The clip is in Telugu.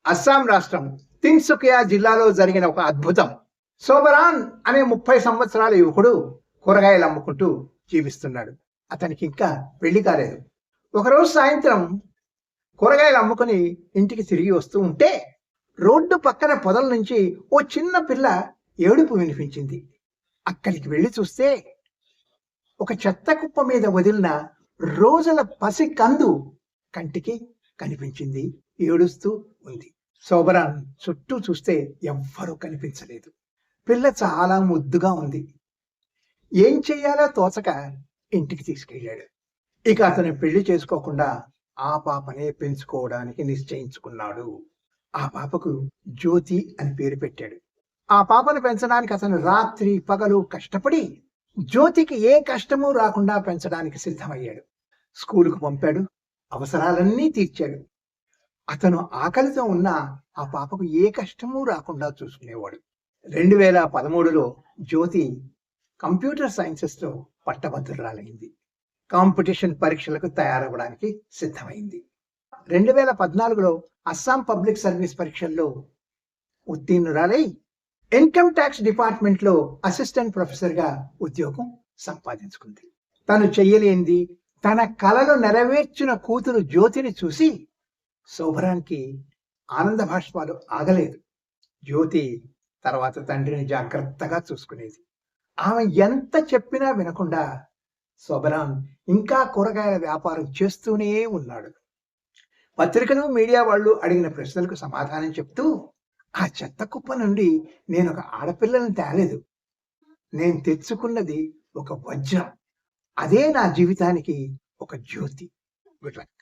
అస్సాం రాష్ట్రం తిన్సుకియా జిల్లాలో జరిగిన ఒక అద్భుతం. సోబరాన్ అనే 30 సంవత్సరాల యువకుడు కూరగాయలు అమ్ముకుంటూ జీవిస్తున్నాడు. అతనికి ఇంకా పెళ్లి కాలేదు. ఒకరోజు సాయంత్రం కూరగాయలు అమ్ముకుని ఇంటికి తిరిగి వస్తూ ఉంటే రోడ్డు పక్కన పొదల నుంచి ఓ చిన్న పిల్ల ఏడుపు వినిపించింది. అక్కడికి వెళ్లి చూస్తే ఒక చెత్త కుప్ప మీద వదిలిన రోజుల పసి కందు కంటికి కనిపించింది. ఏడుస్తూ ఉంది. శోభరాన్ చుట్టూ చూస్తే ఎవ్వరూ కనిపించలేదు. పిల్ల చాలా ముద్దుగా ఉంది. ఏం చెయ్యాలో తోచక ఇంటికి తీసుకెళ్ళాడు. ఇక అతను పెళ్లి చేసుకోకుండా ఆ పాపనే పెంచుకోవడానికి నిశ్చయించుకున్నాడు. ఆ పాపకు జ్యోతి అని పేరు పెట్టాడు. ఆ పాపను పెంచడానికి అతను రాత్రి పగలు కష్టపడి జ్యోతికి ఏ కష్టమూ రాకుండా పెంచడానికి సిద్ధమయ్యాడు. స్కూలుకు పంపాడు. అవసరాలన్నీ తీర్చాడు. అతను ఆకలితో ఉన్న ఆ పాపకు ఏ కష్టమూ రాకుండా చూసుకునేవాడు. 2013లో జ్యోతి కంప్యూటర్ సైన్సెస్లో పట్టభద్రురాలైంది. కాంపిటీషన్ పరీక్షలకు తయారవడానికి సిద్ధమైంది. 2014లో అస్సాం పబ్లిక్ సర్వీస్ పరీక్షల్లో ఉత్తీర్ణురాలై ఇన్కమ్ ట్యాక్స్ డిపార్ట్మెంట్లో అసిస్టెంట్ ప్రొఫెసర్గా ఉద్యోగం సంపాదించుకుంది. తను చెయ్యలేనిది తన కలలు నెరవేర్చిన కూతురు జ్యోతిని చూసి శోభరాన్కి ఆనంద భాష్పాలు ఆగలేదు. జ్యోతి తర్వాత తండ్రిని జాగ్రత్తగా చూసుకునేది. ఆమె ఎంత చెప్పినా వినకుండా శోభరాన్ ఇంకా కూరగాయల వ్యాపారం చేస్తూనే ఉన్నాడు. పత్రికలు మీడియా వాళ్ళు అడిగిన ప్రశ్నలకు సమాధానం చెప్తూ, ఆ చెత్త కుప్ప నుండి నేను ఒక ఆడపిల్లని తేలేదు. నేను తెచ్చుకున్నది ఒక వజ్రం. అదే నా జీవితానికి ఒక జ్యోతి. Good luck.